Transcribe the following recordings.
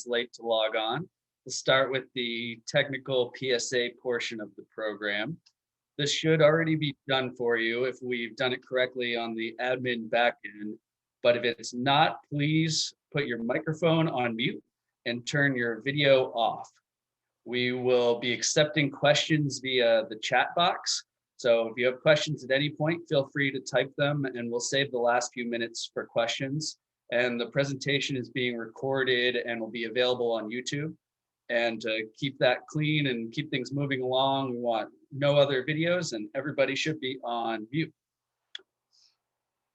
late to log on. We'll start with the technical PSA portion of the program. This should already be done for you if we've done it correctly on the admin backend. But if it's not, please put your microphone on mute and turn your video off. We will be accepting questions via the chat box. So if you have questions at any point, feel free to type them and we'll save the last few minutes for questions. And the presentation is being recorded and will be available on YouTube. And to keep that clean and keep things moving along, we want no other videos and everybody should be on mute.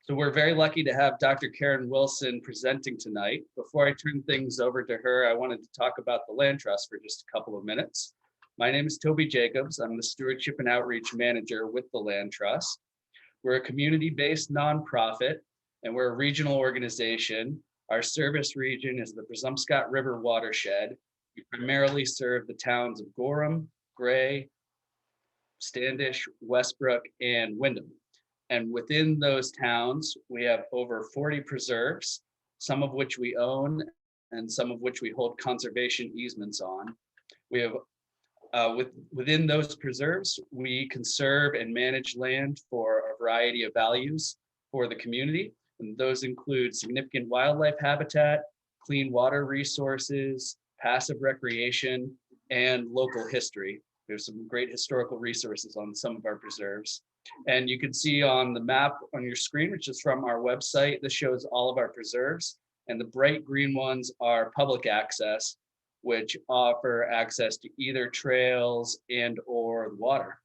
So we're very lucky to have Dr. Karen Wilson presenting tonight. Before I turn things over to her, I wanted to talk about the Land Trust for just a couple of minutes. My name is Toby Jacobs. I'm the Stewardship and Outreach Manager with the Land Trust. We're a community-based nonprofit and we're a regional organization. Our service region is the Presumpscot River watershed. We primarily serve the towns of Gorham, Gray, Standish, Westbrook, and Windham. And within those towns, we have over 40 preserves, some of which we own and some of which we hold conservation easements on. We have, within those preserves, we conserve and manage land for a variety of values for the community. And those include significant wildlife habitat, clean water resources, passive recreation, and local history. We have some great historical resources on some of our preserves. And you can see on the map on your screen, which is from our website, this shows all of our preserves. And the bright green ones are public access, which offer access to either trails and or water.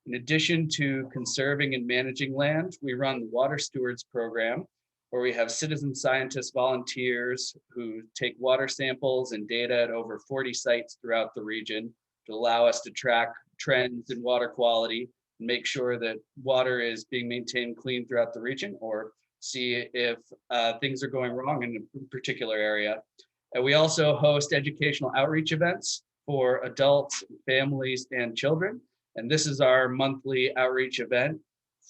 In addition to conserving and managing land, we run the Water Stewards program, where we have citizen scientist volunteers who take water samples and data at over 40 sites throughout the region to allow us to track trends in water quality and make sure that water is being maintained clean throughout the region, or see if things are going wrong in a particular area. And we also host educational outreach events for adults, families, and children. And this is our monthly outreach event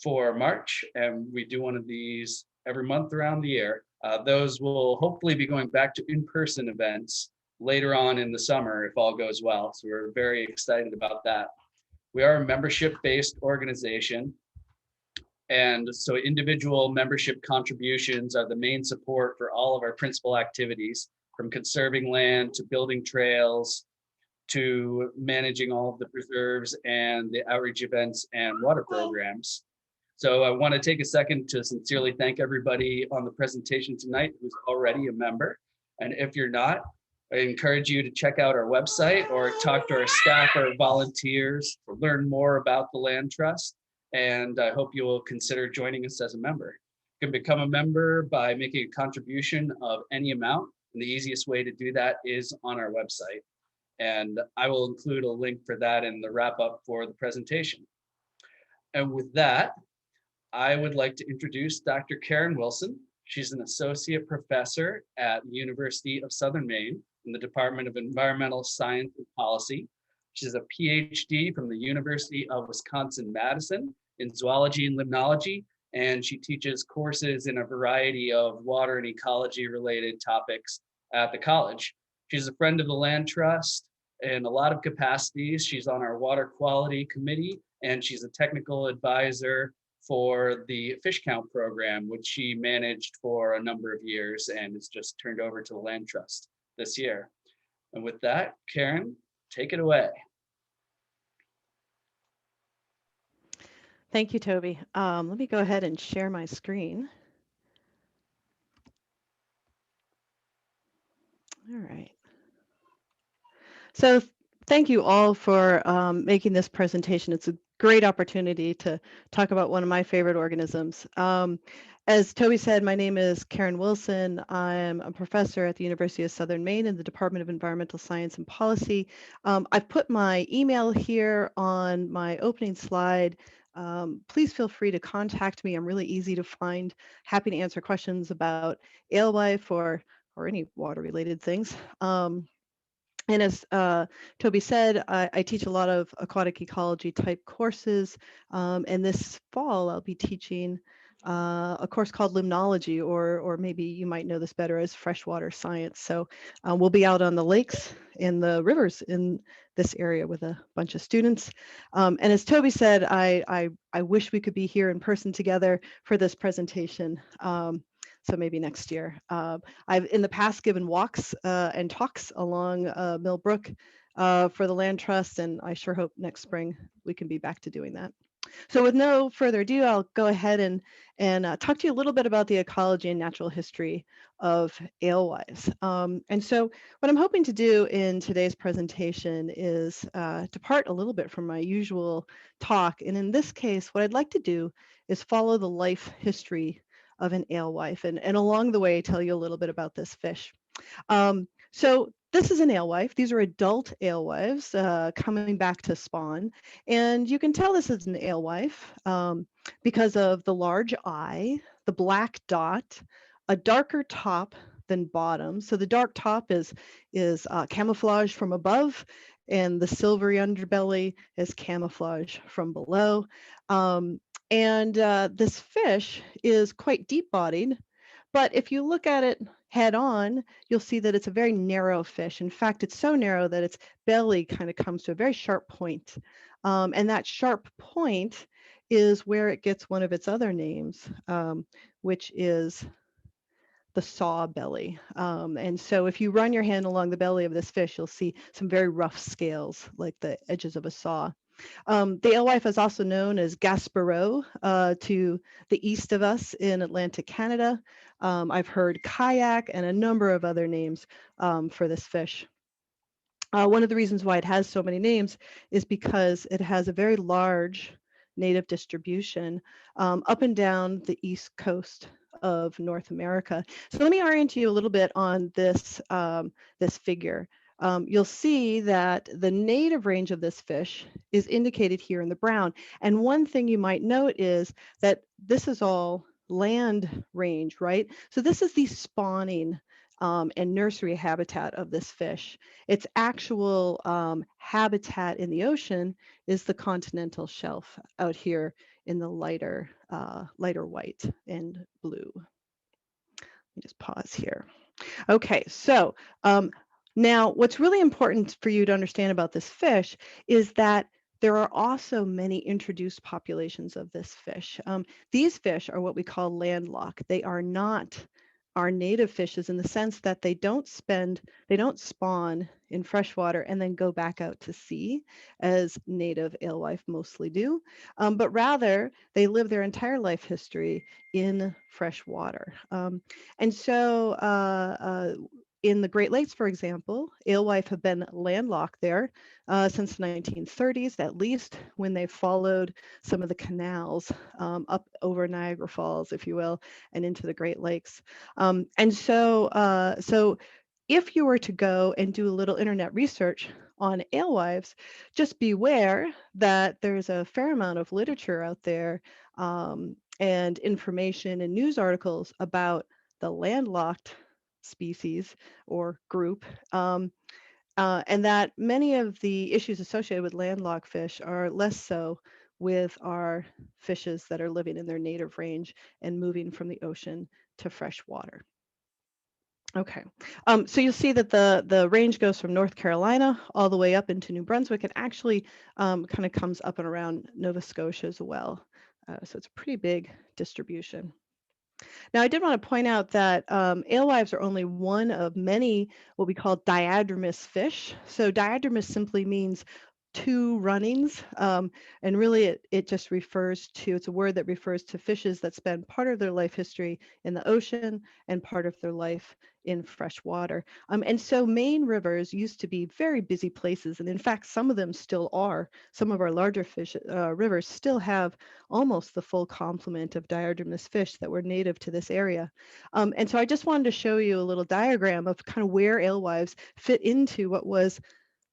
for March. And we do one of these every month around the year. Those will hopefully be going back to in-person events later on in the summer if all goes well. So we're very excited about that. We are a membership-based organization. And so individual membership contributions are the main support for all of our principal activities, from conserving land to building trails to managing all of the preserves and the outreach events and water programs. So I want to take a second to sincerely thank everybody on the presentation tonight who's already a member. And if you're not, I encourage you to check out our website or talk to our staff or volunteers to learn more about the Land Trust. And I hope you will consider joining us as a member. You can become a member by making a contribution of any amount. And the easiest way to do that is on our website. And I will include a link for that in the wrap up for the presentation. And with that, I would like to introduce Dr. Karen Wilson. She's an associate professor at the University of Southern Maine in the Department of Environmental Science and Policy. She's a PhD from the University of Wisconsin-Madison in zoology and limnology, and she teaches courses in a variety of water and ecology related topics at the college. She's a friend of the Land Trust in a lot of capacities. She's on our water quality committee, and she's a technical advisor for the fish count program, which she managed for a number of years and is just turned over to the Land Trust this year. And with that, Karen, take it away. Thank you, Toby. Let me go ahead and share my screen. All right. So thank you all for making this presentation. It's a great opportunity to talk about one of my favorite organisms. As Toby said, my name is Karen Wilson. I'm a professor at the University of Southern Maine in the Department of Environmental Science and Policy. I've put my email here on my opening slide. Please feel free to contact me. I'm really easy to find. Happy to answer questions about alewife or any water-related things. And as Toby said, I teach a lot of aquatic ecology type courses. And this fall, I'll be teaching a course called limnology, or maybe you might know this better as freshwater science. So we'll be out on the lakes and the rivers in this area with a bunch of students. And as Toby said, I wish we could be here in person together for this presentation. So maybe next year. I've in the past given walks and talks along Mill Brook for the Land Trust, and I sure hope next spring we can be back to doing that. So with no further ado, I'll go ahead and talk to you a little bit about the ecology and natural history of alewives. And so what I'm hoping to do in today's presentation is depart a little bit from my usual talk. And in this case, what I'd like to do is follow the life history of an alewife, and along the way, tell you a little bit about this fish. So this is an alewife. These are adult alewives coming back to spawn. And you can tell this is an alewife because of the large eye, the black dot, a darker top than bottom. So the dark top is camouflage from above, and the silvery underbelly is camouflage from below. And this fish is quite deep-bodied, but if you look at it head on, you'll see that it's a very narrow fish. In fact, it's so narrow that its belly kind of comes to a very sharp point. And that sharp point is where it gets one of its other names, which is the saw belly. And so if you run your hand along the belly of this fish, you'll see some very rough scales, like the edges of a saw. The alewife is also known as Gaspereau to the east of us in Atlantic Canada. I've heard kayak and a number of other names for this fish. One of the reasons why it has so many names is because it has a very large native distribution up and down the east coast of North America. So let me orient you a little bit on this, this figure. You'll see that the native range of this fish is indicated here in the brown. And one thing you might note is that this is all land range, right? So this is the spawning and nursery habitat of this fish. Its actual habitat in the ocean is the continental shelf out here in the lighter white and blue. Let me just pause here. Okay, so now what's really important for you to understand about this fish is that there are also many introduced populations of this fish. These fish are what we call landlocked. They are not our native fishes in the sense that they don't spawn in freshwater and then go back out to sea as native alewife mostly do, but rather they live their entire life history in fresh water. And so in the Great Lakes, for example, alewife have been landlocked there since the 1930s, at least, when they followed some of the canals up over Niagara Falls, if you will, and into the Great Lakes. And so if you were to go and do a little internet research on alewives, just beware that there's a fair amount of literature out there and information and news articles about the landlocked species or group, and that many of the issues associated with landlocked fish are less so with our fishes that are living in their native range and moving from the ocean to fresh water. Okay, so you'll see that the range goes from North Carolina all the way up into New Brunswick. It actually kind of comes up and around Nova Scotia as well. So it's a pretty big distribution. Now, I did want to point out that alewives are only one of many what we call diadromous fish. So diadromous simply means two runnings, and really it just refers to, it's a word that refers to fishes that spend part of their life history in the ocean and part of their life in fresh water. And so Maine rivers used to be very busy places, and in fact some of them still are. Some of our larger fish rivers still have almost the full complement of diadromous fish that were native to this area. And so I just wanted to show you a little diagram of kind of where alewives fit into what was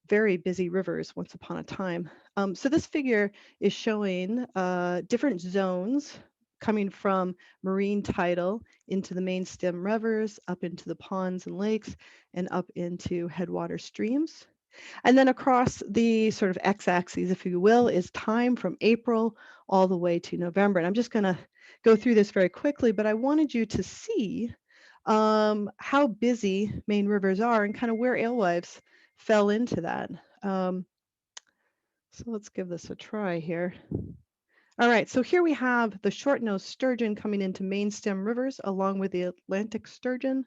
very busy rivers once upon a time. So this figure is showing different zones coming from marine tidal into the main stem rivers, up into the ponds and lakes, and up into headwater streams. And then across the sort of x-axis, if you will, is time from April all the way to November. And I'm just going to go through this very quickly, but I wanted you to see how busy Maine rivers are and kind of where alewives fell into that. So let's give this a try here. All right, so here we have the short-nosed sturgeon coming into main stem rivers along with the Atlantic sturgeon.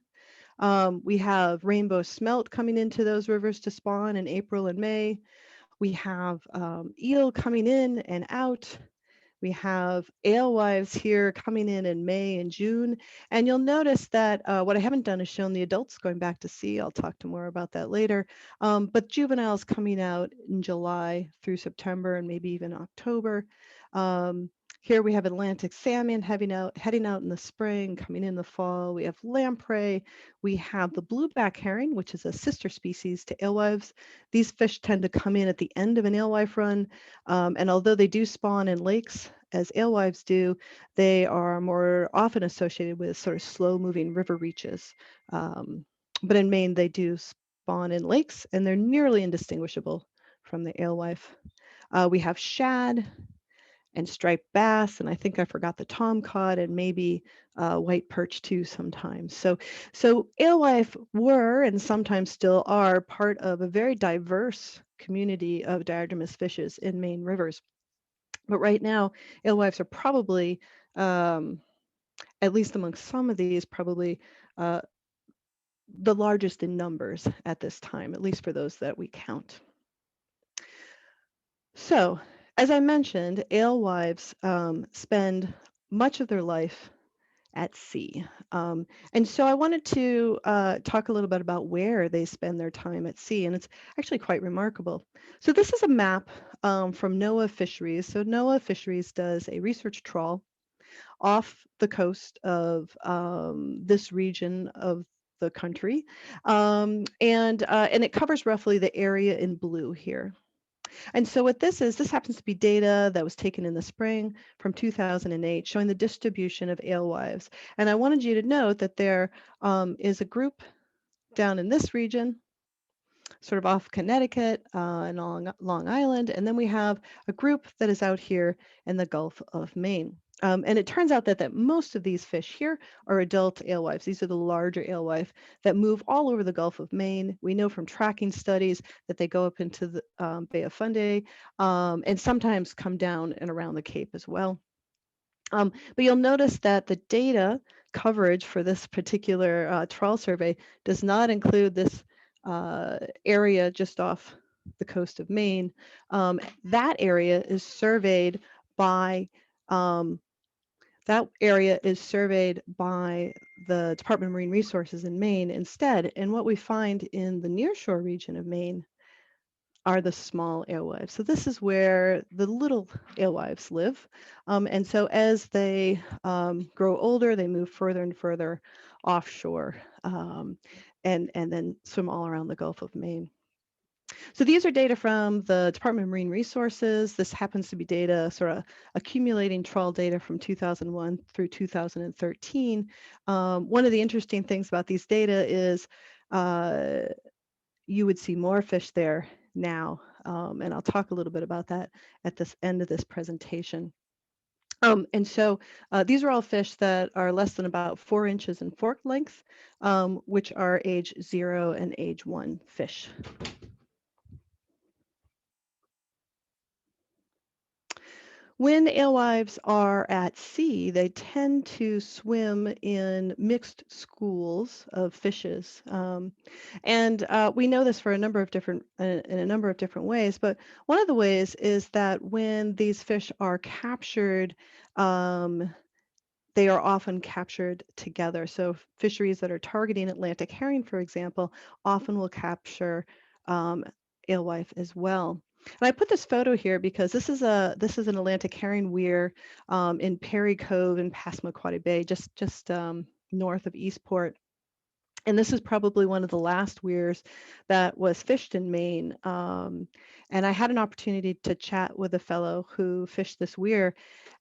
We have rainbow smelt coming into those rivers to spawn in April and May. We have eel coming in and out. We have alewives here coming in May and June. And you'll notice that what I haven't done is shown the adults going back to sea. I'll talk to more about that later. But juveniles coming out in July through September and maybe even October. Here we have Atlantic salmon heading out in the spring, coming in the fall. We have lamprey. We have the blueback herring, which is a sister species to alewives. These fish tend to come in at the end of an alewife run. And although they do spawn in lakes, as alewives do, they are more often associated with sort of slow-moving river reaches. But in Maine, they do spawn in lakes, and they're nearly indistinguishable from the alewife. We have shad and striped bass, and I think I forgot the tomcod and maybe white perch too sometimes. So alewife were and sometimes still are part of a very diverse community of diadromous fishes in Maine rivers. But right now, alewives are probably, at least among some of these, probably the largest in numbers at this time, at least for those that we count. So, as I mentioned, alewives spend much of their life at sea. And so I wanted to talk a little bit about where they spend their time at sea, and it's actually quite remarkable. So this is a map from NOAA Fisheries. So NOAA Fisheries does a research trawl off the coast of this region of the country, and it covers roughly the area in blue here. And so what this is, this happens to be data that was taken in the spring from 2008 showing the distribution of alewives. And I wanted you to note that there is a group down in this region, sort of off Connecticut and Long Island. And then we have a group that is out here in the Gulf of Maine. And it turns out that most of these fish here are adult alewives. These are the larger alewife that move all over the Gulf of Maine. We know from tracking studies that they go up into the Bay of Fundy and sometimes come down and around the Cape as well. But you'll notice that the data coverage for this particular trawl survey does not include this area just off the coast of Maine. That area is surveyed by the Department of Marine Resources in Maine instead. And what we find in the nearshore region of Maine are the small alewives. So this is where the little alewives live. And so as they grow older, they move further and further offshore and then swim all around the Gulf of Maine. So these are data from the Department of Marine Resources. This happens to be data sort of accumulating trawl data from 2001 through 2013. One of the interesting things about these data is you would see more fish there now. And I'll talk a little bit about that at this end of this presentation. And so these are all fish that are less than about 4 inches in fork length, which are age 0 and age 1 fish. When alewives are at sea, they tend to swim in mixed schools of fishes. And we know this for a number of different, in a number of different ways, but one of the ways is that when these fish are captured, they are often captured together. So fisheries that are targeting Atlantic herring, for example, often will capture alewife as well. And I put this photo here because this is an Atlantic herring weir in Perry Cove in Passamaquoddy Bay, just north of Eastport. And this is probably one of the last weirs that was fished in Maine. And I had an opportunity to chat with a fellow who fished this weir.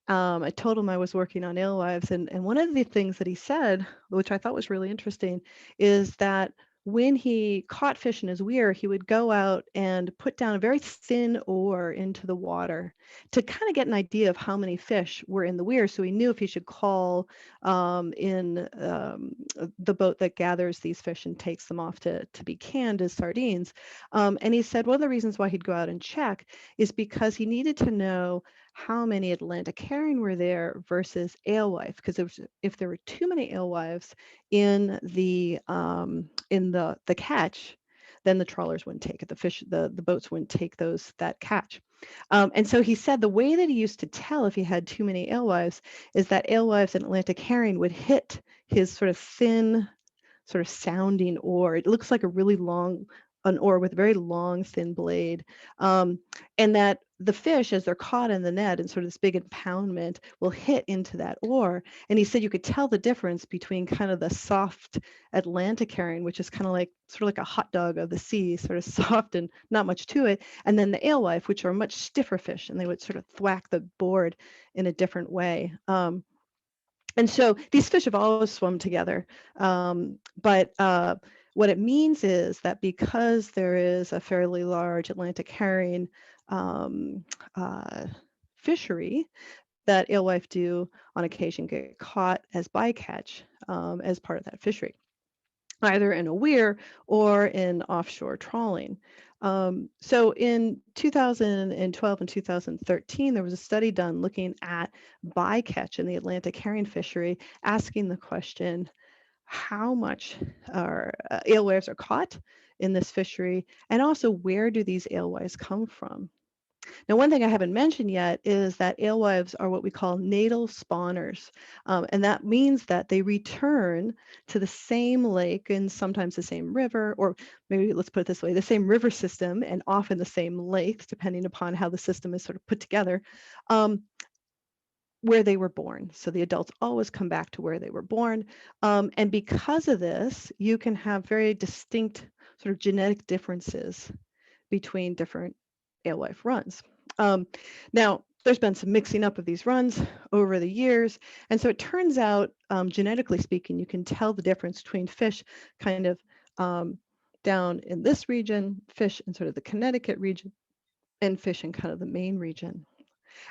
I told him I was working on alewives, and one of the things that he said, which I thought was really interesting, is that when he caught fish in his weir, he would go out and put down a very thin oar into the water to kind of get an idea of how many fish were in the weir. So he knew if he should call in the boat that gathers these fish and takes them off to be canned as sardines. And he said one of the reasons why he'd go out and check is because he needed to know how many Atlantic herring were there versus alewife, because if there were too many alewives in the catch, then the trawlers wouldn't take it. The boats wouldn't take that catch. And so he said the way that he used to tell if he had too many alewives is that alewives and Atlantic herring would hit his sort of thin, sort of sounding oar. It looks like an oar with a very long, thin blade. And that the fish, as they're caught in the net and sort of this big impoundment, will hit into that oar. And he said you could tell the difference between kind of the soft Atlantic herring, which is kind of like sort of like a hot dog of the sea, sort of soft and not much to it, and then the alewife, which are much stiffer fish, and they would sort of thwack the board in a different way. And so these fish have always swum together. But what it means is that because there is a fairly large Atlantic herring fishery, that alewife do on occasion get caught as bycatch as part of that fishery, either in a weir or in offshore trawling. So in 2012 and 2013, there was a study done looking at bycatch in the Atlantic herring fishery, asking the question, how much alewives are caught in this fishery, and also where do these alewives come from? Now, one thing I haven't mentioned yet is that alewives are what we call natal spawners. And that means that they return to the same lake and sometimes the same river, or maybe let's put it this way, the same river system and often the same lakes, depending upon how the system is sort of put together, where they were born. So the adults always come back to where they were born. And because of this, you can have very distinct sort of genetic differences between different alewife runs. Now, there's been some mixing up of these runs over the years. And so it turns out, genetically speaking, you can tell the difference between fish kind of down in this region, fish in sort of the Connecticut region, and fish in kind of the Maine region.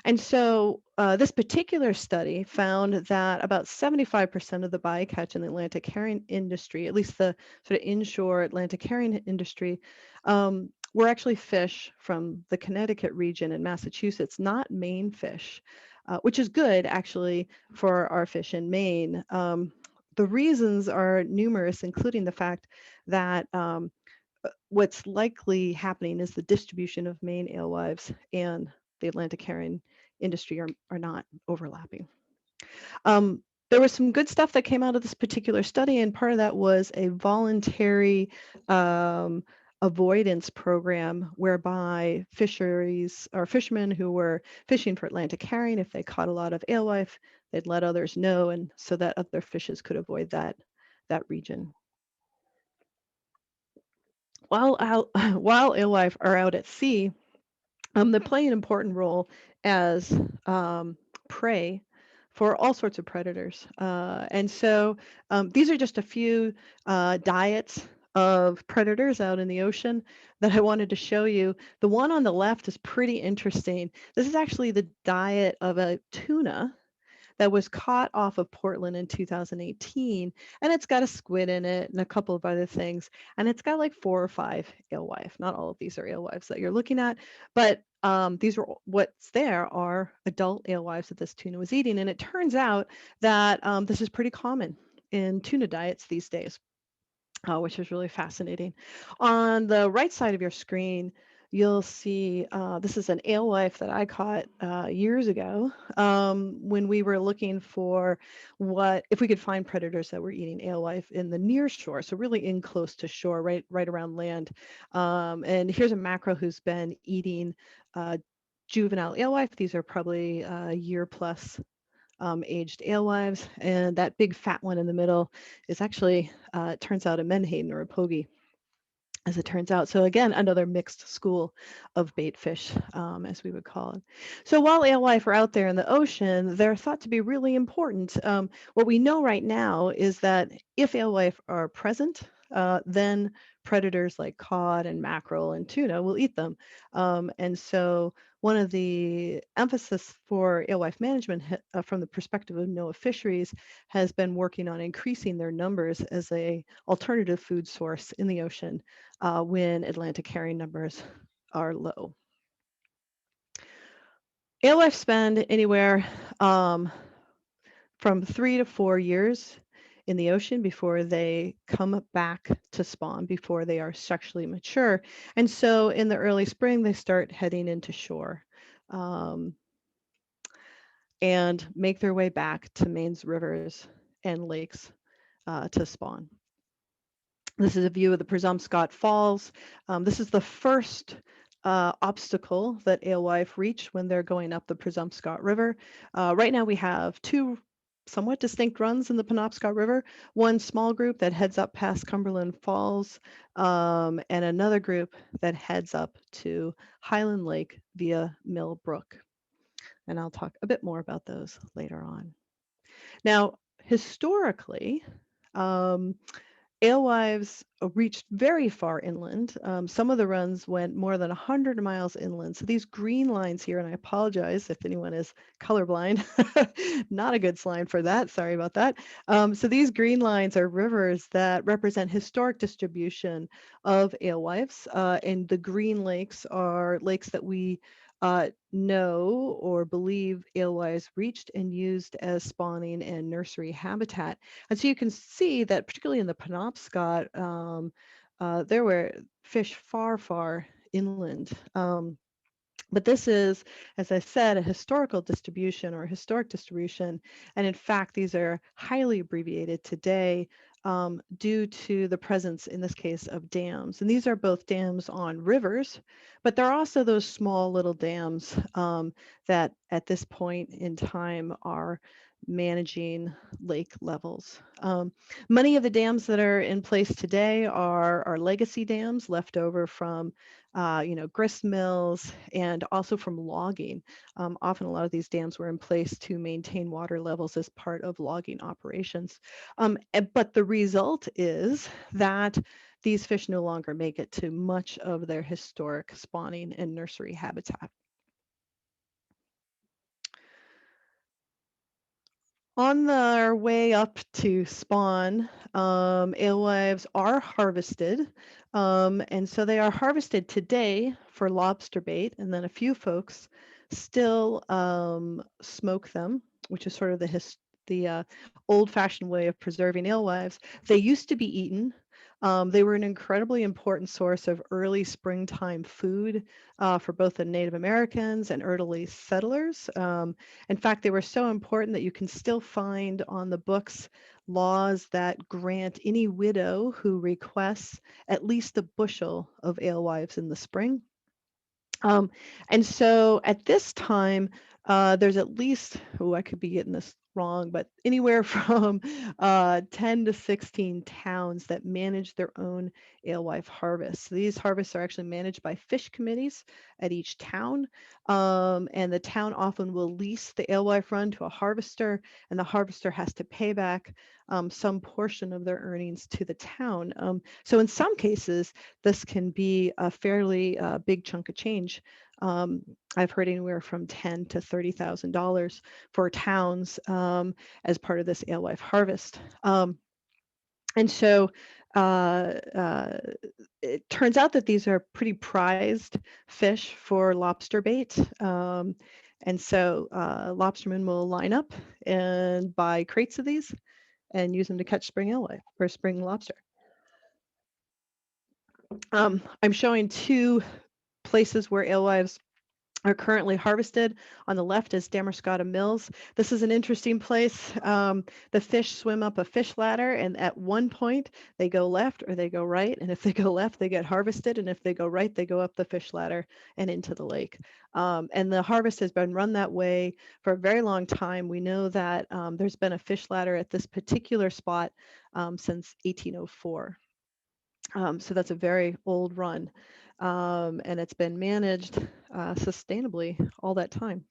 And so this particular study found that about 75% of the bycatch in the Atlantic herring industry, at least the sort of inshore Atlantic herring industry, were actually fish from the Connecticut region in Massachusetts, not Maine fish, which is good actually for our fish in Maine. The reasons are numerous, including the fact that what's likely happening is the distribution of Maine alewives and the Atlantic herring industry are not overlapping. There was some good stuff that came out of this particular study, and part of that was a voluntary avoidance program whereby fisheries or fishermen who were fishing for Atlantic herring, if they caught a lot of alewife, they'd let others know, and so that other fishes could avoid that region. While alewife are out at sea, they play an important role as prey for all sorts of predators. And so these are just a few diets of predators out in the ocean that I wanted to show you. The one on the left is pretty interesting. This is actually the diet of a tuna that was caught off of Portland in 2018, and it's got a squid in it and a couple of other things, and it's got like 4 or 5 alewife. Not all of these are alewives that you're looking at, but these are what's there are adult alewives that this tuna was eating, and it turns out that this is pretty common in tuna diets these days. Which is really fascinating. On the right side of your screen, you'll see this is an alewife that I caught years ago when we were looking for if we could find predators that were eating alewife in the near shore, so really in close to shore, right around land. And here's a mackerel who's been eating juvenile alewife. These are probably a year plus aged alewives, and that big fat one in the middle is actually, it turns out, a menhaden or a pogie, as it turns out. So again, another mixed school of bait fish, as we would call it. So while alewife are out there in the ocean, they're thought to be really important. What we know right now is that if alewife are present then predators like cod and mackerel and tuna will eat them. And so one of the emphasis for alewife management from the perspective of NOAA fisheries has been working on increasing their numbers as a alternative food source in the ocean when Atlantic herring numbers are low. Alewife spend anywhere from 3 to 4 years in the ocean before they come back to spawn, before they are sexually mature. And so in the early spring, they start heading into shore and make their way back to Maine's rivers and lakes to spawn. This is a view of the Presumpscot Falls. This is the first obstacle that alewife reach when they're going up the Presumpscot River. Right now we have two somewhat distinct runs in the Penobscot River, one small group that heads up past Cumberland Falls, and another group that heads up to Highland Lake via Mill Brook. And I'll talk a bit more about those later on. Now, historically, alewives reached very far inland. Some of the runs went more than 100 miles inland. So these green lines here, and I apologize if anyone is colorblind, not a good sign for that. Sorry about that. So these green lines are rivers that represent historic distribution of alewives, and the green lakes are lakes that we know or believe alewives reached and used as spawning and nursery habitat. And so you can see that particularly in the Penobscot, there were fish far, far inland. But this is, as I said, a historical distribution or historic distribution. And in fact, these are highly abbreviated today due to the presence, in this case, of dams. And these are both dams on rivers, but there are also those small little dams that at this point in time are managing lake levels. Many of the dams that are in place today are legacy dams left over from grist mills and also from logging. Often a lot of these dams were in place to maintain water levels as part of logging operations. But the result is that these fish no longer make it to much of their historic spawning and nursery habitat. On their way up to spawn, alewives are harvested. And so they are harvested today for lobster bait. And then a few folks still smoke them, which is sort of the old-fashioned way of preserving alewives. They used to be eaten. They were an incredibly important source of early springtime food for both the Native Americans and early settlers. In fact, they were so important that you can still find on the books laws that grant any widow who requests at least a bushel of alewives in the spring. And so at this time, there's at least, I could be getting this wrong, but anywhere from 10 to 16 towns that manage their own alewife harvests. So these harvests are actually managed by fish committees at each town. And the town often will lease the alewife run to a harvester, and the harvester has to pay back some portion of their earnings to the town. So in some cases, this can be a fairly big chunk of change. I've heard anywhere from $10,000 to $30,000 for towns as part of this alewife harvest. And so it turns out that these are pretty prized fish for lobster bait. And so lobstermen will line up and buy crates of these and use them to catch spring alewife or spring lobster. I'm showing two places where alewives are currently harvested. On the left is Damerscott Mills. This is an interesting place. The fish swim up a fish ladder, and at one point they go left or they go right. And if they go left, they get harvested. And if they go right, they go up the fish ladder and into the lake. And the harvest has been run that way for a very long time. We know that there's been a fish ladder at this particular spot since 1804. So that's a very old run. And it's been managed sustainably all that time.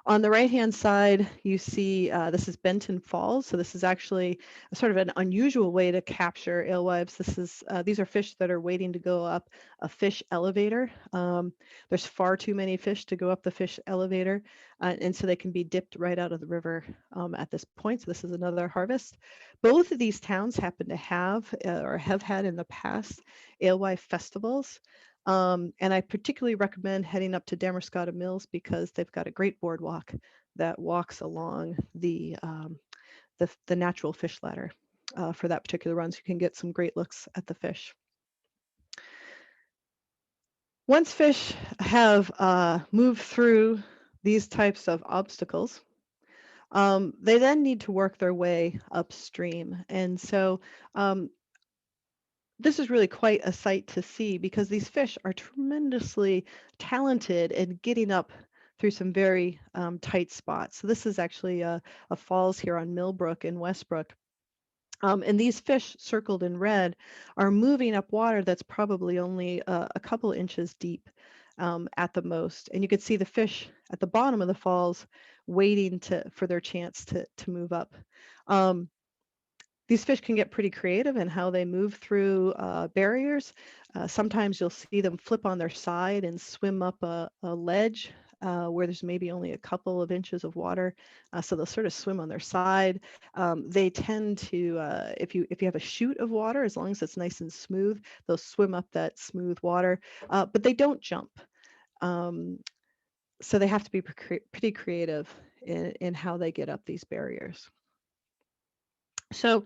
On the right-hand side, you see this is Benton Falls. So this is actually a sort of an unusual way to capture alewives. These are fish that are waiting to go up a fish elevator. There's far too many fish to go up the fish elevator, and so they can be dipped right out of the river at this point. So this is another harvest. Both of these towns happen to have or have had in the past alewife festivals. And I particularly recommend heading up to Damerscott Mills because they've got a great boardwalk that walks along the natural fish ladder for that particular run, so you can get some great looks at the fish. Once fish have moved through these types of obstacles, they then need to work their way upstream. And so this is really quite a sight to see because these fish are tremendously talented in getting up through some very tight spots. So this is actually a falls here on Mill Brook in Westbrook. And these fish circled in red are moving up water that's probably only a couple inches deep at the most. And you can see the fish at the bottom of the falls waiting for their chance to move up. These fish can get pretty creative in how they move through barriers. Sometimes you'll see them flip on their side and swim up a ledge where there's maybe only a couple of inches of water. So they'll sort of swim on their side. They tend to, if you have a chute of water, as long as it's nice and smooth, they'll swim up that smooth water, but they don't jump. So they have to be pretty creative in how they get up these barriers. So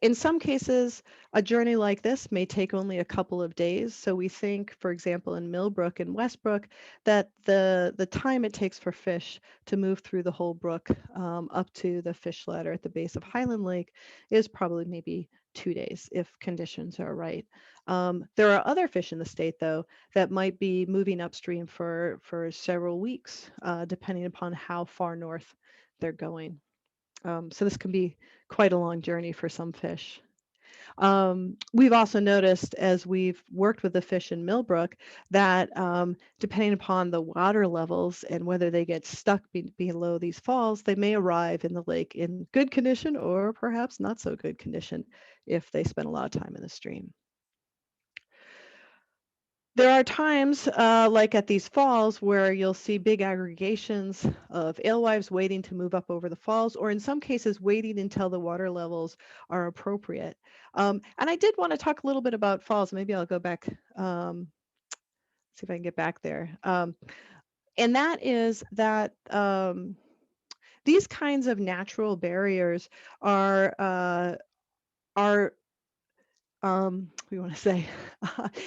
in some cases, a journey like this may take only a couple of days. So we think, for example, in Mill Brook and Westbrook, that the time it takes for fish to move through the whole brook up to the fish ladder at the base of Highland Lake is probably maybe 2 days if conditions are right. There are other fish in the state, though, that might be moving upstream for several weeks, depending upon how far north they're going. So this can be quite a long journey for some fish. We've also noticed as we've worked with the fish in Mill Brook that depending upon the water levels and whether they get stuck below these falls, they may arrive in the lake in good condition or perhaps not so good condition if they spend a lot of time in the stream. There are times, like at these falls, where you'll see big aggregations of alewives waiting to move up over the falls, or in some cases, waiting until the water levels are appropriate. And I did want to talk a little bit about falls. Maybe I'll go back, see if I can get back there. And that is that these kinds of natural barriers are we want to say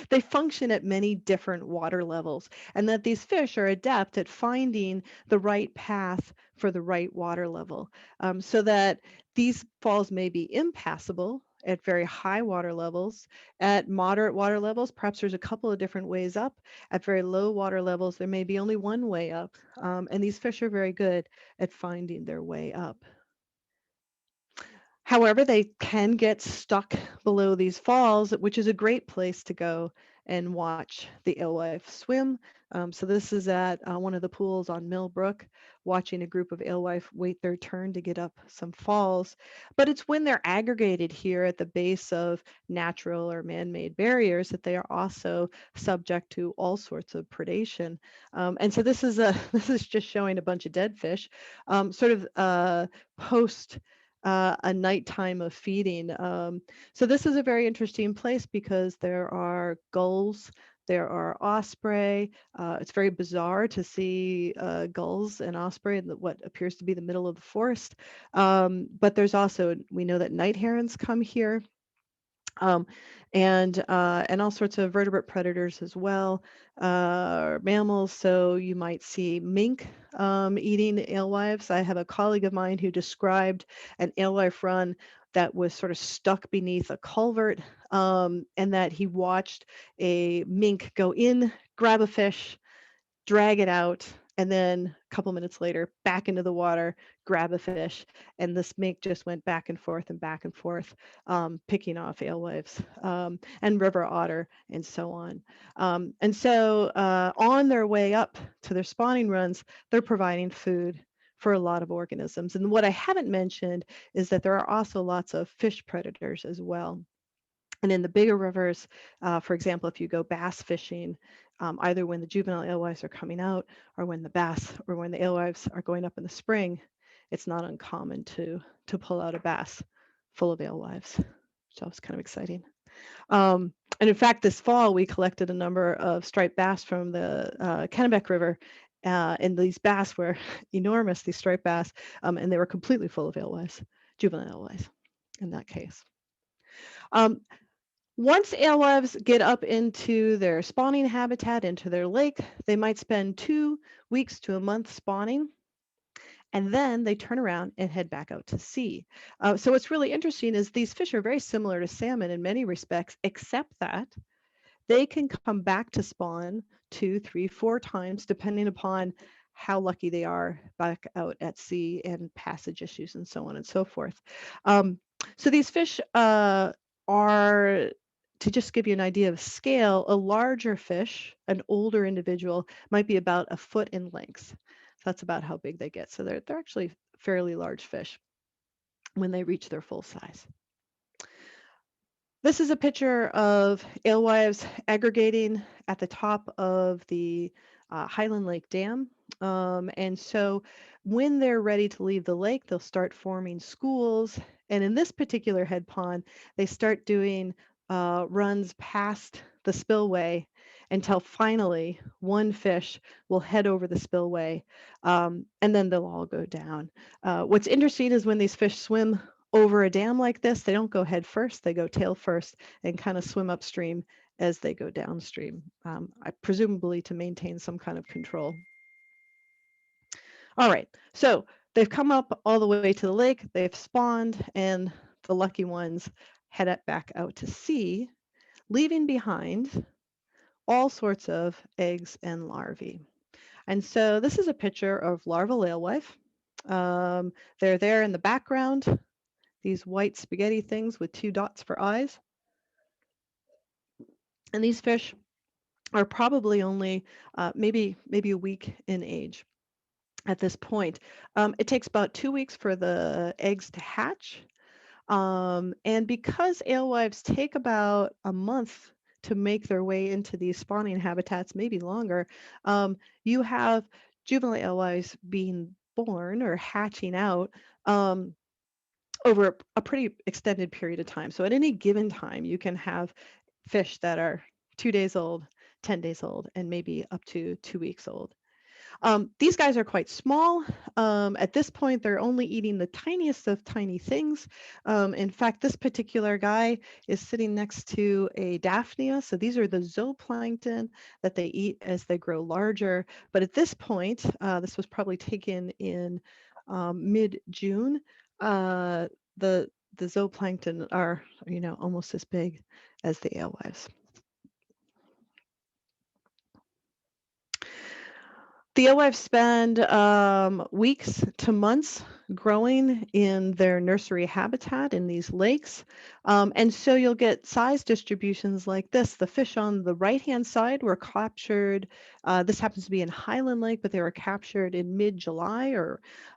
they function at many different water levels, and that these fish are adept at finding the right path for the right water level, so that these falls may be impassable at very high water levels. At moderate water levels, perhaps there's a couple of different ways up. At very low water levels, there may be only one way up, and these fish are very good at finding their way up. However, they can get stuck below these falls, which is a great place to go and watch the alewife swim. So this is at one of the pools on Mill Brook, watching a group of alewife wait their turn to get up some falls. But it's when they're aggregated here at the base of natural or man-made barriers that they are also subject to all sorts of predation. And so this is this is just showing a bunch of dead fish, sort of post a nighttime of feeding. So this is a very interesting place because there are gulls, there are osprey. It's very bizarre to see gulls and osprey in what appears to be the middle of the forest. But there's also, we know that night herons come here. And all sorts of vertebrate predators as well, mammals. So you might see mink eating alewives. I have a colleague of mine who described an alewife run that was sort of stuck beneath a culvert, and that he watched a mink go in, grab a fish, drag it out, and then a couple minutes later back into the water, grab a fish, and this mink just went back and forth and back and forth, picking off alewives, and river otter and so on. And so on their way up to their spawning runs, they're providing food for a lot of organisms. And what I haven't mentioned is that there are also lots of fish predators as well. And in the bigger rivers, for example, if you go bass fishing, either when the juvenile alewives are coming out or when the bass or when the alewives are going up in the spring, it's not uncommon to pull out a bass full of alewives. So it's kind of exciting. And in fact, this fall, we collected a number of striped bass from the Kennebec River. And these bass were enormous, these striped bass, and they were completely full of alewives, juvenile alewives in that case. Once alewives get up into their spawning habitat, into their lake, they might spend 2 weeks to a month spawning, and then they turn around and head back out to sea. So what's really interesting is these fish are very similar to salmon in many respects, except that they can come back to spawn 2, 3, 4 times, depending upon how lucky they are back out at sea and passage issues and so on and so forth. So these fish are, to just give you an idea of scale, a larger fish, an older individual, might be about a foot in length. So that's about how big they get. So they're actually fairly large fish when they reach their full size. This is a picture of alewives aggregating at the top of the Highland Lake Dam. And so when they're ready to leave the lake, they'll start forming schools. And in this particular head pond, they start doing runs past the spillway until finally one fish will head over the spillway, and then they'll all go down. What's interesting is when these fish swim over a dam like this, they don't go head first, they go tail first and kind of swim upstream as they go downstream, presumably to maintain some kind of control. All right, so they've come up all the way to the lake, they've spawned, and the lucky ones head back out to sea, leaving behind all sorts of eggs and larvae. And so this is a picture of larval alewife. They're there in the background, these white spaghetti things with 2 dots for eyes. And these fish are probably only maybe a week in age at this point. It takes about 2 weeks for the eggs to hatch. And because alewives take about a month to make their way into these spawning habitats, maybe longer, you have juvenile alewives being born or hatching out over a pretty extended period of time. So at any given time, you can have fish that are 2 days old, 10 days old, and maybe up to 2 weeks old. These guys are quite small. At this point, they're only eating the tiniest of tiny things. In fact, this particular guy is sitting next to a Daphnia. So these are the zooplankton that they eat as they grow larger. But at this point, this was probably taken in mid-June. The zooplankton are, almost as big as the alewives. The alewives spend weeks to months growing in their nursery habitat in these lakes. And so you'll get size distributions like this. The fish on the right-hand side were captured. This happens to be in Highland Lake, but they were captured in mid-July.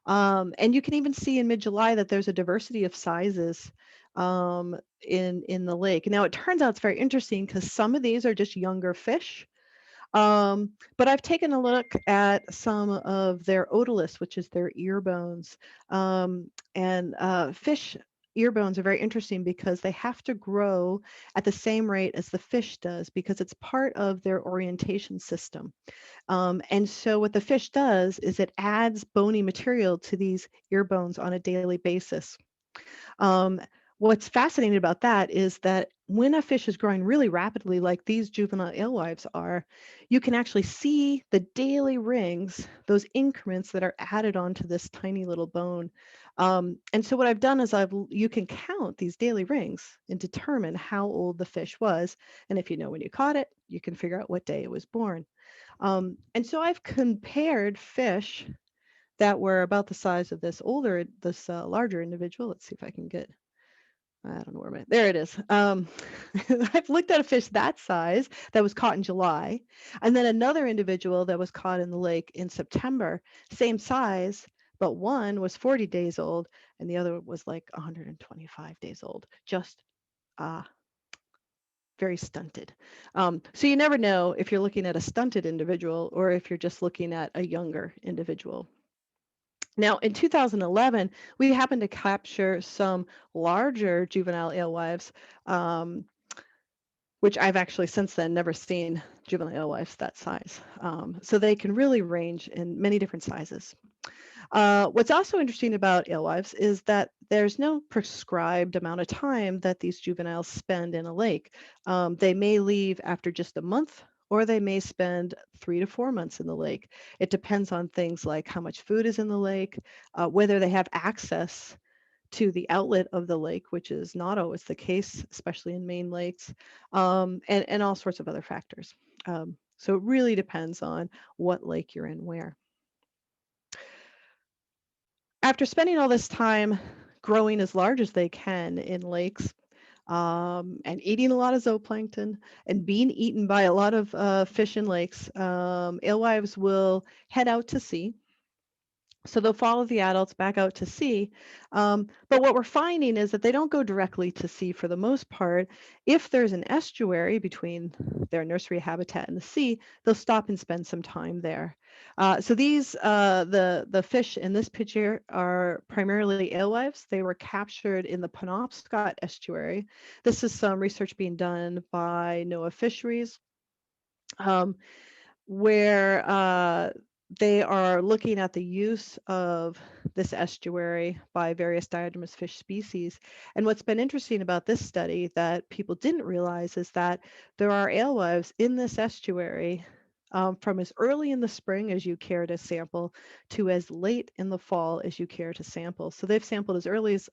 And you can even see in mid-July that there's a diversity of sizes in the lake. Now, it turns out it's very interesting because some of these are just younger fish. But I've taken a look at some of their otoliths, which is their ear bones. And fish ear bones are very interesting because they have to grow at the same rate as the fish does because it's part of their orientation system. And so what the fish does is it adds bony material to these ear bones on a daily basis. What's fascinating about that is that when a fish is growing really rapidly, like these juvenile alewives are, you can actually see the daily rings, those increments that are added onto this tiny little bone. And so what I've done is you can count these daily rings and determine how old the fish was. And if you know when you caught it, you can figure out what day it was born. And so I've compared fish that were about the size of this larger individual. Let's see if I can get, I don't know where there it is. I've looked at a fish that size that was caught in July, and then another individual that was caught in the lake in September, same size, but one was 40 days old and the other was like 125 days old, just very stunted. So you never know if you're looking at a stunted individual or if you're just looking at a younger individual. Now, in 2011, we happened to capture some larger juvenile alewives, which I've actually since then never seen juvenile alewives that size. So they can really range in many different sizes. What's also interesting about alewives is that there's no prescribed amount of time that these juveniles spend in a lake. They may leave after just a month, or they may spend 3 to 4 months in the lake. It depends on things like how much food is in the lake, whether they have access to the outlet of the lake, which is not always the case, especially in Maine lakes, and all sorts of other factors. So it really depends on what lake you're in where. After spending all this time growing as large as they can in lakes, and eating a lot of zooplankton and being eaten by a lot of fish in lakes, alewives will head out to sea. So they'll follow the adults back out to sea. But what we're finding is that they don't go directly to sea for the most part. If there's an estuary between their nursery habitat and the sea, they'll stop and spend some time there. So these, the fish in this picture are primarily alewives. They were captured in the Penobscot estuary. This is some research being done by NOAA Fisheries, where they are looking at the use of this estuary by various diadromous fish species. And what's been interesting about this study that people didn't realize is that there are alewives in this estuary from as early in the spring as you care to sample to as late in the fall as you care to sample. So they've sampled as early as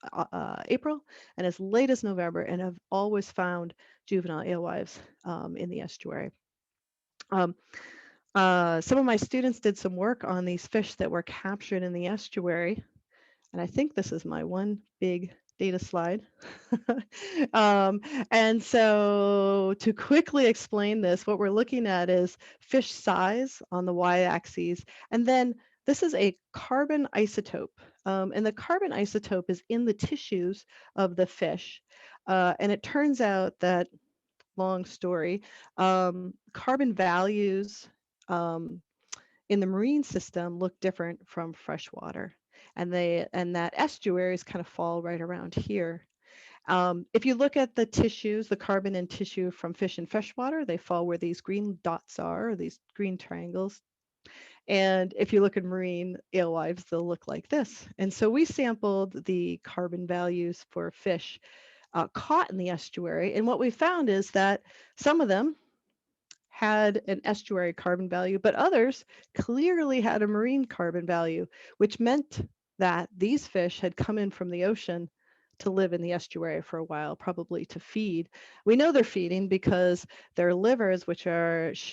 April and as late as November, and have always found juvenile alewives in the estuary. Some of my students did some work on these fish that were captured in the estuary. And I think this is my one big data slide. And so to quickly explain this, what we're looking at is fish size on the y-axis. And then this is a carbon isotope. And the carbon isotope is in the tissues of the fish. And it turns out that, long story, carbon values in the marine system look different from freshwater, and that estuaries kind of fall right around here. If you look at the tissues, the carbon in tissue from fish in freshwater, they fall where these green dots are, or these green triangles. And if you look at marine alewives, they'll look like this. And so we sampled the carbon values for fish caught in the estuary, and what we found is that some of them had an estuary carbon value, but others clearly had a marine carbon value, which meant that these fish had come in from the ocean to live in the estuary for a while, probably to feed. We know they're feeding because their livers, which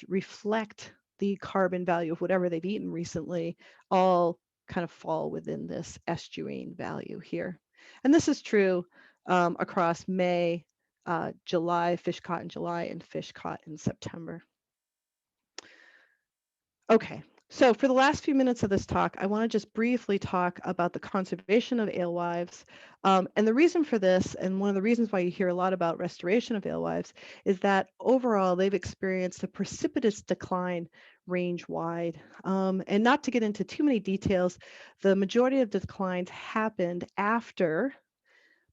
reflect the carbon value of whatever they've eaten recently, all kind of fall within this estuarine value here. And this is true across May, July, fish caught in July, and fish caught in September. Okay, so for the last few minutes of this talk, I want to just briefly talk about the conservation of alewives. And the reason for this, and one of the reasons why you hear a lot about restoration of alewives, is that overall they've experienced a precipitous decline range-wide. And not to get into too many details, the majority of declines happened after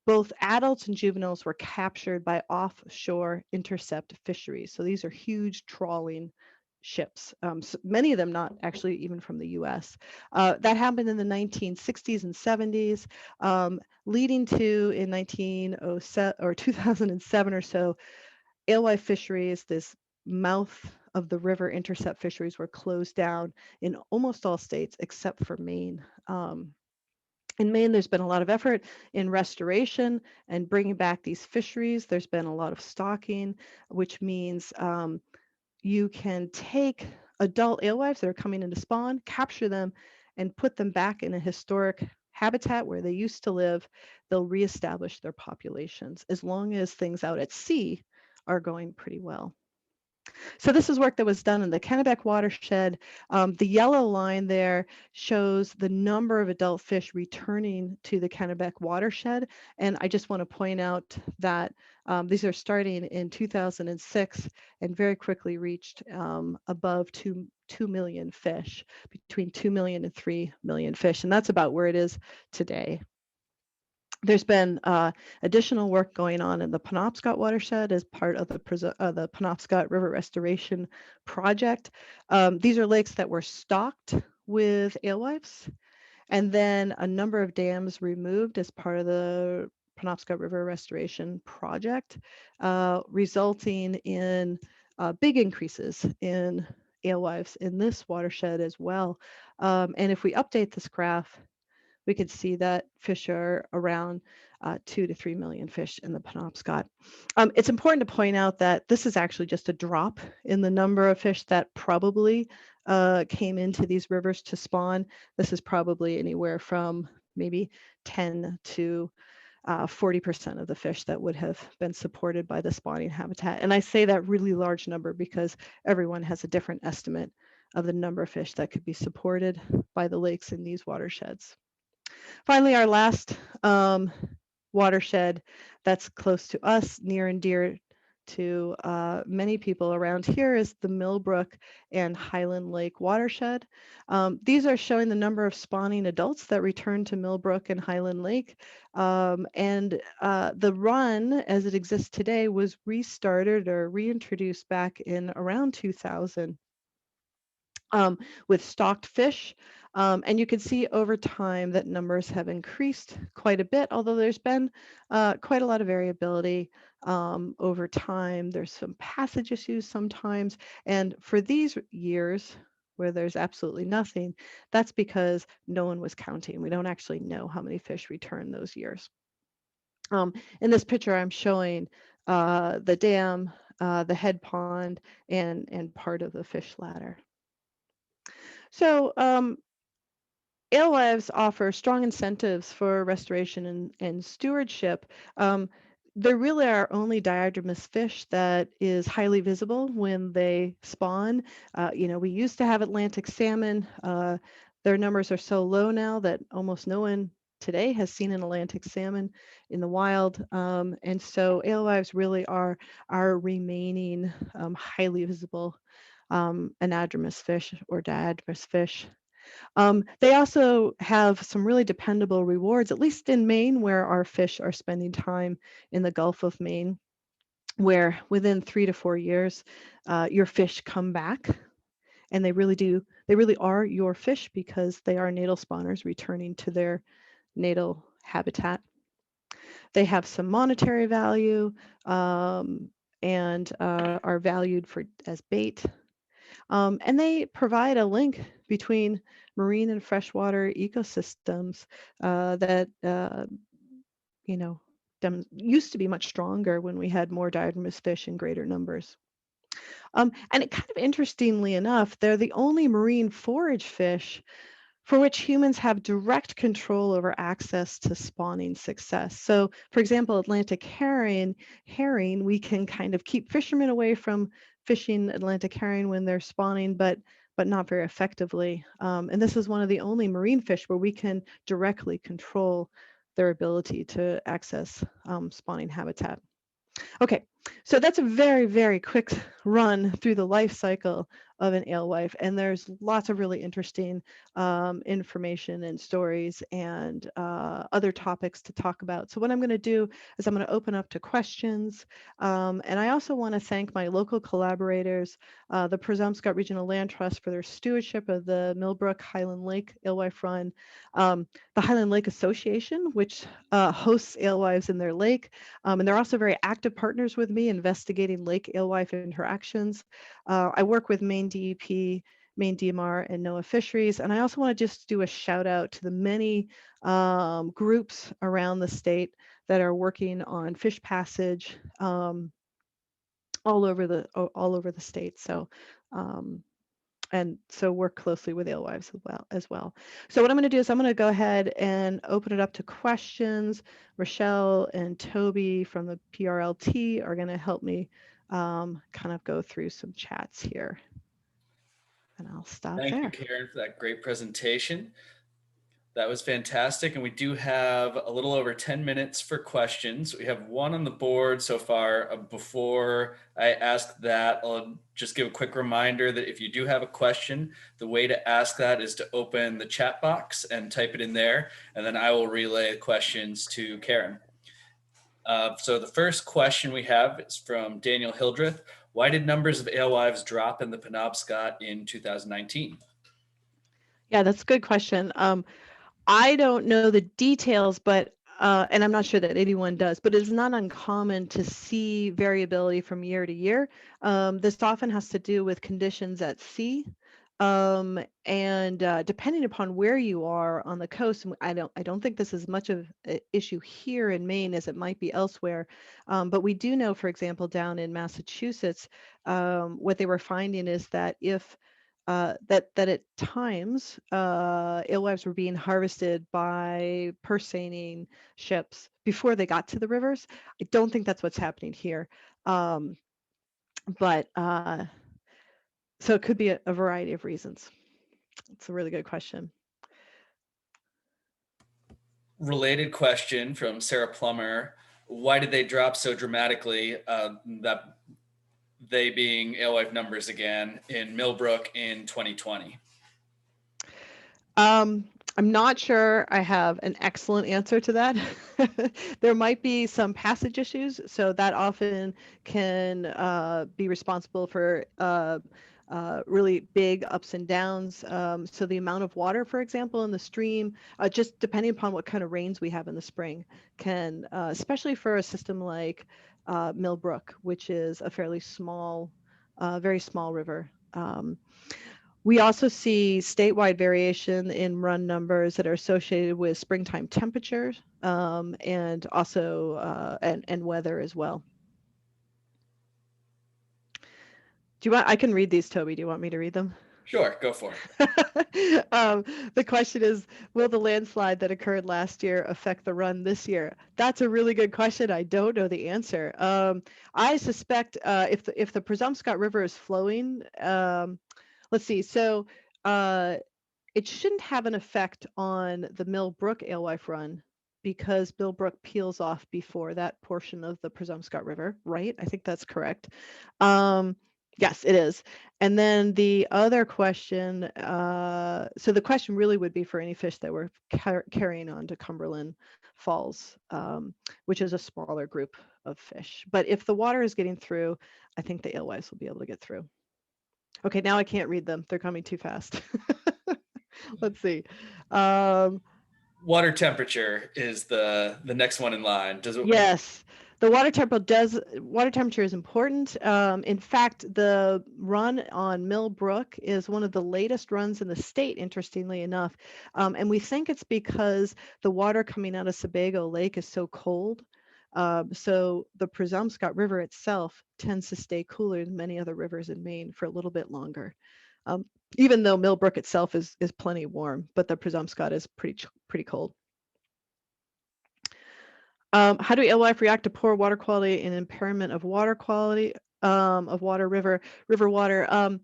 both adults and juveniles were captured by offshore intercept fisheries. So these are huge trawling ships, so many of them not actually even from the US. That happened in the 1960s and 70s, leading to, in 1907 or 2007 or so, alewife fisheries, this mouth of the river intercept fisheries, were closed down in almost all states except for Maine. In Maine, there's been a lot of effort in restoration and bringing back these fisheries. There's been a lot of stocking, which means you can take adult alewives that are coming into spawn, capture them, and put them back in a historic habitat where they used to live, they'll reestablish their populations as long as things out at sea are going pretty well. So this is work that was done in the Kennebec watershed. The yellow line there shows the number of adult fish returning to the Kennebec watershed. And I just want to point out that these are starting in 2006 and very quickly reached above 2 million fish, between 2 million and 3 million fish. And that's about where it is today. There's been additional work going on in the Penobscot watershed as part of the Penobscot River Restoration Project. These are lakes that were stocked with alewives, and then a number of dams removed as part of the Penobscot River Restoration Project, resulting in big increases in alewives in this watershed as well. And if we update this graph, we could see that fish are around 2 to 3 million fish in the Penobscot. It's important to point out that this is actually just a drop in the number of fish that probably came into these rivers to spawn. This is probably anywhere from maybe 10 to 40% of the fish that would have been supported by the spawning habitat. And I say that really large number because everyone has a different estimate of the number of fish that could be supported by the lakes in these watersheds. Finally, our last watershed that's close to us, near and dear to many people around here, is the Mill Brook and Highland Lake watershed. These are showing the number of spawning adults that return to Mill Brook and Highland Lake. And the run as it exists today was restarted or reintroduced back in around 2000. With stocked fish. And you can see over time that numbers have increased quite a bit, although there's been quite a lot of variability over time. There's some passage issues sometimes. And for these years where there's absolutely nothing, that's because no one was counting. We don't actually know how many fish return those years. In this picture, I'm showing the dam, the head pond, and part of the fish ladder. So alewives offer strong incentives for restoration and stewardship. They're really our only diadromous fish that is highly visible when they spawn. We used to have Atlantic salmon. Their numbers are so low now that almost no one today has seen an Atlantic salmon in the wild. And so alewives really are our remaining highly visible anadromous fish or diadromous fish. They also have some really dependable rewards, at least in Maine, where our fish are spending time in the Gulf of Maine, where within 3 to 4 years, your fish come back. And they really are your fish because they are natal spawners returning to their natal habitat. They have some monetary value and are valued as bait. And they provide a link between marine and freshwater ecosystems that used to be much stronger when we had more diadromous fish in greater numbers. And it kind of interestingly enough, they're the only marine forage fish for which humans have direct control over access to spawning success. So, for example, Atlantic herring, we can kind of keep fishermen away from fishing Atlantic herring when they're spawning, but not very effectively. And this is one of the only marine fish where we can directly control their ability to access spawning habitat. Okay, so that's a very, very quick run through the life cycle of an alewife, and there's lots of really interesting information and stories and other topics to talk about. So what I'm going to do is I'm going to open up to questions, and I also want to thank my local collaborators, the Presumpscot Regional Land Trust, for their stewardship of the Mill Brook Highland Lake Alewife Run, the Highland Lake Association, which hosts alewives in their lake, and they're also very active partners with me investigating lake alewife interactions. I work with Maine DEP, Maine DMR, and NOAA Fisheries, and I also want to just do a shout out to the many groups around the state that are working on fish passage all over the state. So and so work closely with alewives as well. So what I'm going to do is I'm going to go ahead and open it up to questions. Rochelle and Toby from the PRLT are going to help me kind of go through some chats here. And I'll stop Thank you, there. Karen, for that great presentation. That was fantastic. And we do have a little over 10 minutes for questions. We have one on the board so far. Before I ask that, I'll just give a quick reminder that if you do have a question, the way to ask that is to open the chat box and type it in there, and then I will relay questions to Karen. So the first question we have is from Daniel Hildreth. Why did numbers of alewives drop in the Penobscot in 2019? Yeah, that's a good question. I don't know the details, but and I'm not sure that anyone does, but it's not uncommon to see variability from year to year. This often has to do with conditions at sea. And depending upon where you are on the coast, and I don't think this is much of an issue here in Maine as it might be elsewhere. But we do know, for example, down in Massachusetts, what they were finding is that if that at times alewives were being harvested by purse seining ships before they got to the rivers. I don't think that's what's happening here, but so it could be a variety of reasons. It's a really good question. Related question from Sarah Plummer. Why did they drop so dramatically, that they being alewife numbers again, in Mill Brook in 2020? I'm not sure I have an excellent answer to that. There might be some passage issues, so that often can be responsible for really big ups and downs. So the amount of water, for example, in the stream, just depending upon what kind of rains we have in the spring, can, especially for a system like Mill Brook, which is a fairly small, very small river. We also see statewide variation in run numbers that are associated with springtime temperatures, and also and weather as well. Do you want? I can read these, Toby. Do you want me to read them? Sure, go for it. The question is, will the landslide that occurred last year affect the run this year? That's a really good question. I don't know the answer. I suspect if the Presumpscot River is flowing, let's see. So it shouldn't have an effect on the Mill Brook alewife run because Mill Brook peels off before that portion of the Presumpscot River, right? I think that's correct. Yes, it is. And then the other question, so the question really would be for any fish that were carrying on to Cumberland Falls, which is a smaller group of fish. But if the water is getting through, I think the alewives will be able to get through. Okay, now I can't read them. They're coming too fast. Let's see. Water temperature is the next one in line. Does it? Yes, the water temperature is important. In fact, the run on Mill Brook is one of the latest runs in the state, interestingly enough. And we think it's because the water coming out of Sebago Lake is so cold. So the Presumpscot River itself tends to stay cooler than many other rivers in Maine for a little bit longer. Even though Mill Brook itself is plenty warm, but the Presumpscot is pretty cold. How do alewife react to poor water quality and impairment of water quality of river water?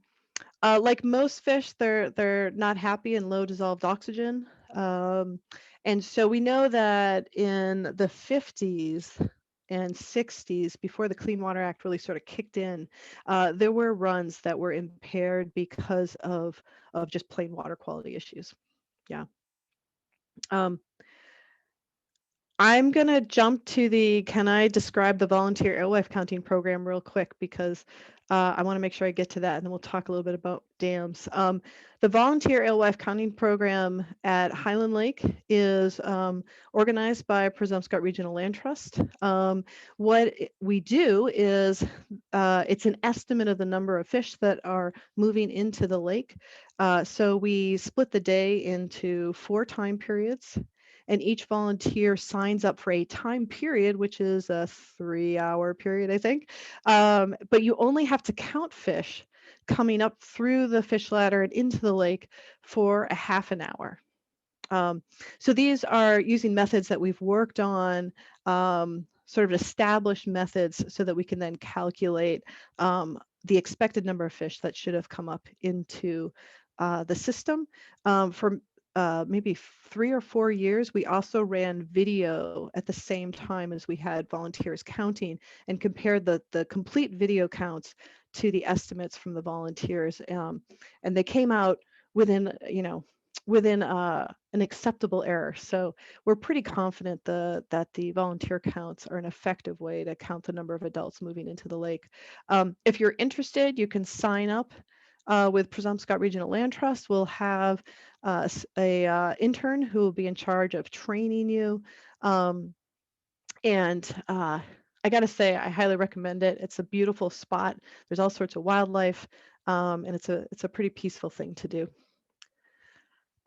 Like most fish, they're not happy in low dissolved oxygen. And so we know that in the 50s and 60s, before the Clean Water Act really sort of kicked in, there were runs that were impaired because of just plain water quality issues. Yeah. I'm going to jump to can I describe the volunteer alewife counting program real quick because I want to make sure I get to that, and then we'll talk a little bit about dams. The volunteer alewife counting program at Highland Lake is organized by Presumpscot Regional Land Trust. What we do is it's an estimate of the number of fish that are moving into the lake. So we split the day into 4 time periods. And each volunteer signs up for a time period, which is a 3-hour period, I think. But you only have to count fish coming up through the fish ladder and into the lake for a half an hour. So these are using methods that we've worked on, sort of established methods, so that we can then calculate the expected number of fish that should have come up into the system. For maybe 3 or 4 years, we also ran video at the same time as we had volunteers counting, and compared the complete video counts to the estimates from the volunteers. And they came out within, within an acceptable error. So we're pretty confident that the volunteer counts are an effective way to count the number of adults moving into the lake. If you're interested, you can sign up with Presumpscot Regional Land Trust. We'll have a intern who will be in charge of training you. I got to say, I highly recommend it. It's a beautiful spot. There's all sorts of wildlife, and it's a pretty peaceful thing to do.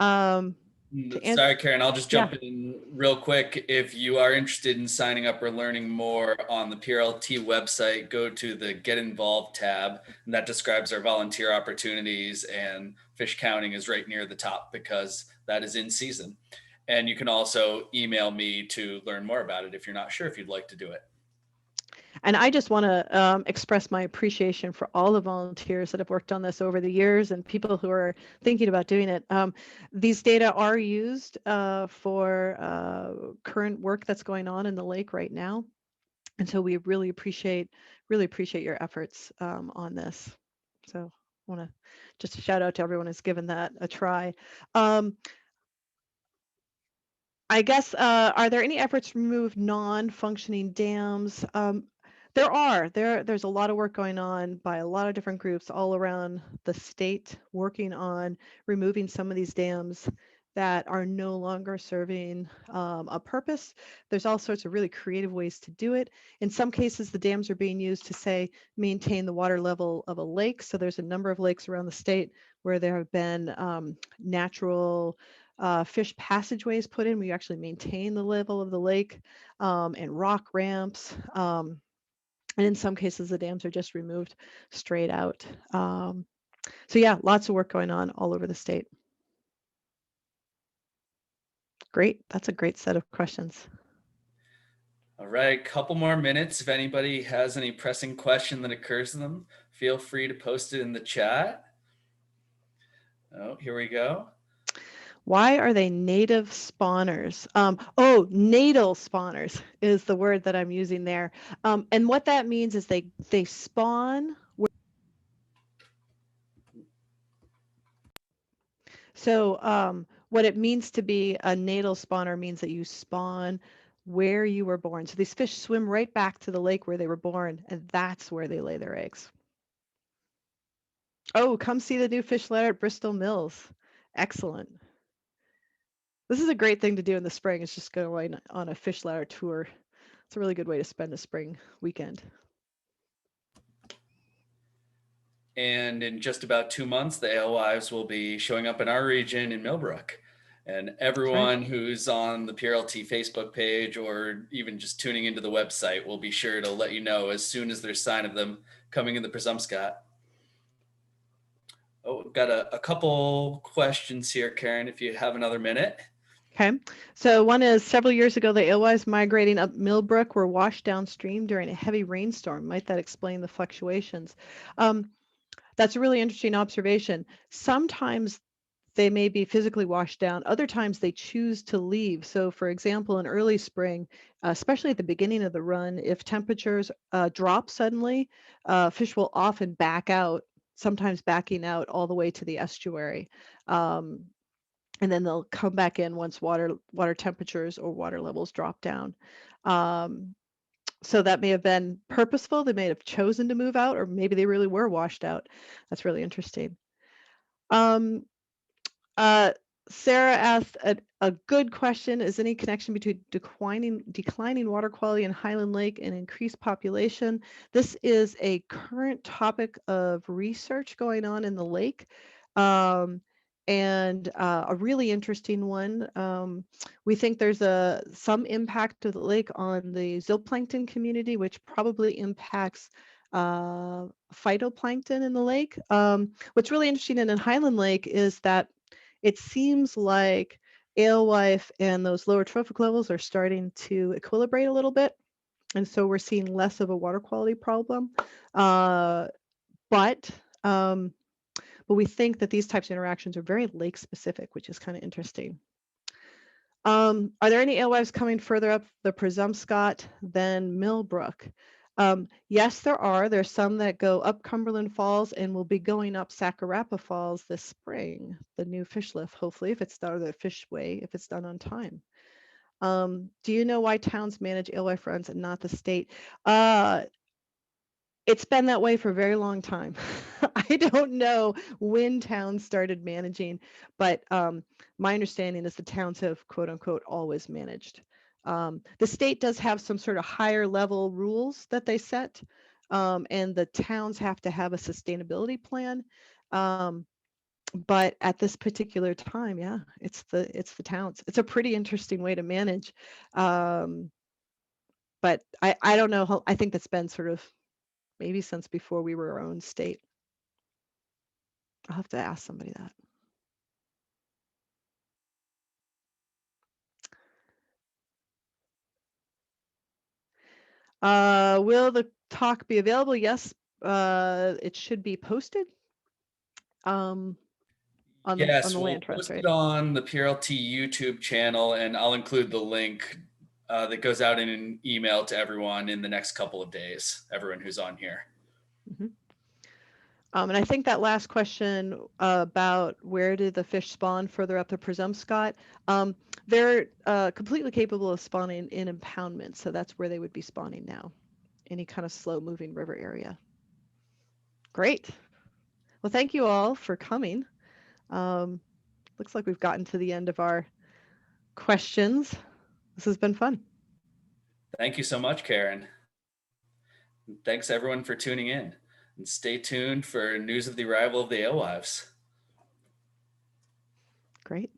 Sorry, Karen, I'll just Yeah. jump in real quick. If you are interested in signing up or learning more on the PRLT website, go to the Get Involved tab, and that describes our volunteer opportunities, and fish counting is right near the top because that is in season. And you can also email me to learn more about it if you're not sure if you'd like to do it. And I just want to express my appreciation for all the volunteers that have worked on this over the years, and people who are thinking about doing it. These data are used for current work that's going on in the lake right now. And so we really appreciate your efforts on this. So I want to just shout out to everyone who's given that a try. I guess, are there any efforts to remove non-functioning dams? There's a lot of work going on by a lot of different groups all around the state, working on removing some of these dams that are no longer serving a purpose. There's all sorts of really creative ways to do it. In some cases, the dams are being used to, say, maintain the water level of a lake. So there's a number of lakes around the state where there have been natural fish passageways put in. We actually maintain the level of the lake, and rock ramps. And in some cases, the dams are just removed straight out. So yeah, lots of work going on all over the state. Great. That's a great set of questions. All right, couple more minutes. If anybody has any pressing question that occurs to them, feel free to post it in the chat. Oh, here we go. Why are they native spawners? Natal spawners is the word that I'm using there. And what that means is they spawn. So what it means to be a natal spawner means that you spawn where you were born. So these fish swim right back to the lake where they were born, and that's where they lay their eggs. Oh, come see the new fish ladder at Bristol Mills. Excellent. This is a great thing to do in the spring. It's just go on a fish ladder tour. It's a really good way to spend a spring weekend. And in just about 2 months, the Alewives will be showing up in our region in Mill Brook. And everyone who's on the PRLT Facebook page or even just tuning into the website will be sure to let you know as soon as there's sign of them coming in the Presumpscot. Oh, we've got a couple questions here, Karen, if you have another minute. Okay, so one is, several years ago, the alewives migrating up Mill Brook were washed downstream during a heavy rainstorm. Might that explain the fluctuations? That's a really interesting observation. Sometimes they may be physically washed down. Other times they choose to leave. So for example, in early spring, especially at the beginning of the run, if temperatures drop suddenly, fish will often back out, sometimes backing out all the way to the estuary. And then they'll come back in once water temperatures or water levels drop down. So that may have been purposeful. They may have chosen to move out, or maybe they really were washed out. That's really interesting. Sarah asked a good question. Is any connection between declining water quality in Highland Lake and increased population? This is a current topic of research going on in the lake. And a really interesting one. We think there's some impact of the lake on the zooplankton community, which probably impacts phytoplankton in the lake. What's really interesting in Highland Lake is that it seems like alewife and those lower trophic levels are starting to equilibrate a little bit. And so we're seeing less of a water quality problem. But we think that these types of interactions are very lake specific, which is kind of interesting. Are there any alewives coming further up the Presumpscot than Mill Brook? Yes, there are. There's some that go up Cumberland Falls and will be going up Sacarapa Falls this spring, the new fish lift, hopefully, if it's done, or the fishway, if it's done on time. Do you know why towns manage alewife runs and not the state? It's been that way for a very long time. I don't know when towns started managing, but my understanding is the towns have, quote unquote, always managed. The state does have some sort of higher level rules that they set, and the towns have to have a sustainability plan. But at this particular time, yeah, it's the towns. It's a pretty interesting way to manage. But I don't know how, I think that's been sort of maybe since before we were our own state. I'll have to ask somebody that. Will the talk be available? Yes, it should be posted on Yes, the we'll land trust, post right? it on the PRLT YouTube channel, and I'll include the link that goes out in an email to everyone in the next couple of days, everyone who's on here. Mm-hmm. And I think that last question about where did the fish spawn further up the Presumpscot, they're completely capable of spawning in impoundment. So that's where they would be spawning now, any kind of slow moving river area. Great. Well, thank you all for coming. Looks like we've gotten to the end of our questions. This has been fun. Thank you so much, Karen. Thanks everyone for tuning in, and stay tuned for news of the arrival of the alewives. Great.